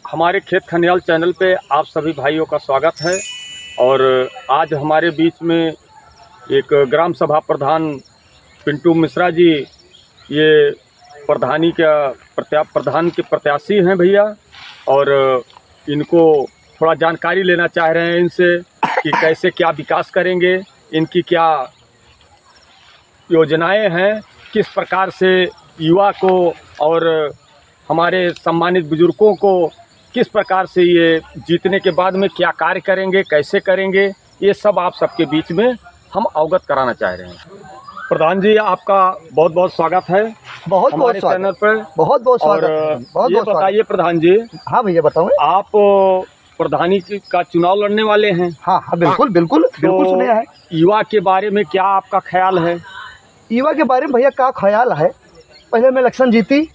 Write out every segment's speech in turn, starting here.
हमारे खेत खनियाल चैनल पे आप सभी भाइयों का स्वागत है। और आज हमारे बीच में एक ग्राम सभा प्रधान पिंटू मिश्रा जी, ये प्रधान के प्रत्याशी हैं भैया। और इनको थोड़ा जानकारी लेना चाह रहे हैं इनसे कि कैसे क्या विकास करेंगे, इनकी क्या योजनाएं हैं, किस प्रकार से युवा को और हमारे सम्मानित बुजुर्गों को किस प्रकार से ये जीतने के बाद में क्या कार्य करेंगे, कैसे करेंगे, ये सब आप सबके बीच में हम अवगत कराना चाह रहे हैं। प्रधान जी, आपका बहुत बहुत स्वागत है बहुत हमारे बहुत चैनल पर। बहुत बहुत स्वागत है। और ये बताइए प्रधान जी। हाँ भैया बताओ। आप प्रधानी का चुनाव लड़ने वाले हैं। हाँ हाँ बिल्कुल बिल्कुल बिल्कुल तो सुने हैं। युवा के बारे में क्या आपका ख्याल है? युवा के बारे में भैया क्या ख्याल है, पहले मैं इलेक्शन जीती,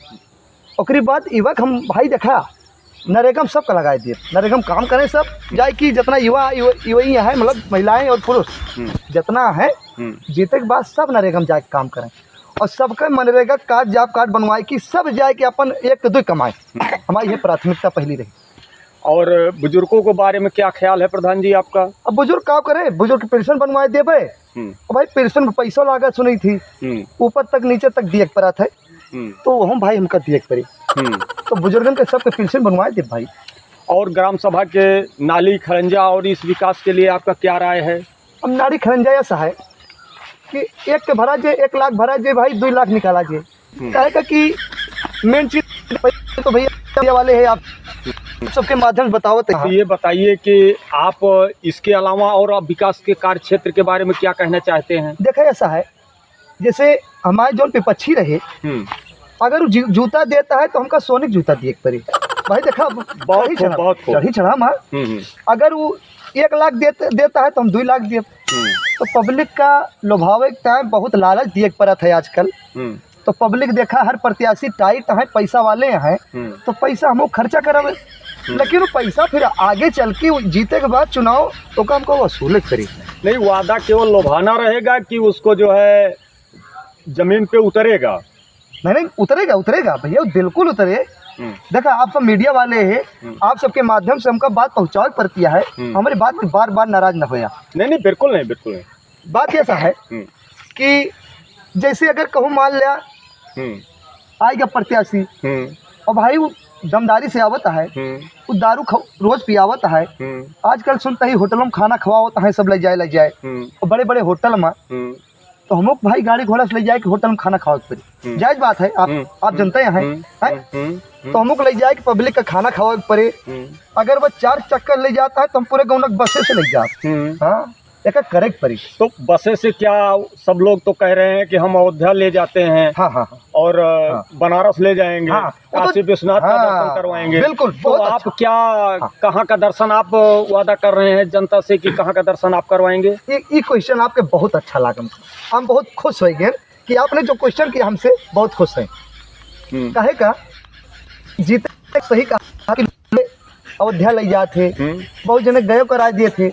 उसके बाद युवा हम भाई देखा नरेगा सब का लगा दिए, नरेगा काम करें सब जाए कि जितना युवा युवई है, मतलब महिलाएं और पुरुष जितना है, जीते के बाद सब नरेगा में जाके काम करें और सबका मनरेगा कार्ड जॉब कार्ड बनवाए कि सब जाए कि अपन एक दो कमाए। हमारी ये प्राथमिकता पहली रही। और बुजुर्गों के बारे में क्या ख्याल है प्रधान जी आपका? अब बुजुर्ग क्या करे, बुजुर्ग पेंशन बनवाए देवे। भाई पेंशन में पैसा लागत सुनी थी, ऊपर तक नीचे तक दिए पड़ा था, तो हम भाई हमका दिए पड़ी, तो बुजुर्गन के सबके पेंशन बनवाए दे भाई। और ग्राम सभा के नाली खरंजा और इस विकास के लिए आपका क्या राय है? अब नाली खरंजा ऐसा है कि एक के भरा जे 1 लाख भरा जे भाई 2 लाख निकाला जे, कहेगा कि मेन चीज तो भैया वाले है, आप सबके माध्यम से बताओ। तो ये बताइए कि आप इसके अलावा और आप विकास के कार्य क्षेत्र के बारे में क्या कहना चाहते हैं? देखा ऐसा है, जैसे हमारे जो विपक्षी रहे, अगर जूता देता है तो हमका सोने का जूता दिए पड़े भाई। देखा बहुत चढ़ी चढ़ा मार, अगर वो 1 लाख देता है तो हम 2 लाख दिए, तो पब्लिक का लोभावे टाइम बहुत लालच दिए पड़ा है आजकल। तो पब्लिक देखा हर प्रत्याशी टाइट है, पैसा वाले हैं, तो पैसा हम खर्चा करावे, लेकिन वो पैसा फिर आगे चल के जीते के बाद चुनाव तो काम को वसूल करी। नहीं, वादा केवल लोभाना रहेगा कि उसको जो है जमीन पे उतरेगा? नहीं उतरेगा भैया, बिल्कुल उतरे। देखा आप सब मीडिया वाले हैं, आप सबके माध्यम से हमका बात पहुँचाओ पड़ती है, हमारी बात की बार बार नाराज न होया। नहीं बिल्कुल नहीं। बात ऐसा है कि जैसे अगर कहूँ मान लिया आएगा प्रत्याशी और भाई वो दमदारी से आवत है, वो दारू रोज पियावत है, आजकल सुनता ही होटलों में खाना खवावत है, सब ले जाए और बड़े बड़े होटल में, तो हम लोग भाई गाड़ी घोड़ा से ले जाए कि होटल में खाना खावा पड़े, जायज बात है, आप जानते हैं। तो हम लोग ले जाए कि पब्लिक का खाना खावा पड़े। अगर वह 4 चक्कर ले जाता है तो हम पूरे गाँव बसे से ले जाते। हाँ एक करेक्ट पड़ी। तो बसे से क्या सब लोग तो कह रहे हैं कि हम अयोध्या ले जाते हैं, हाँ और बनारस ले जाएंगे, काशी विश्वनाथ का दर्शन करवाएंगे। बिल्कुल। तो आप क्या कहाँ का दर्शन आप वादा कर रहे हैं जनता से कि कहाँ का दर्शन आप करवाएंगे? ये क्वेश्चन आपके बहुत अच्छा लगा, हम बहुत खुश हो गए कि आपने जो क्वेश्चन किया हमसे, बहुत खुश हैं। कहे का जीते सही कहा कि अयोध्या ले जाते, बहुत जने गए कराए दिए थे।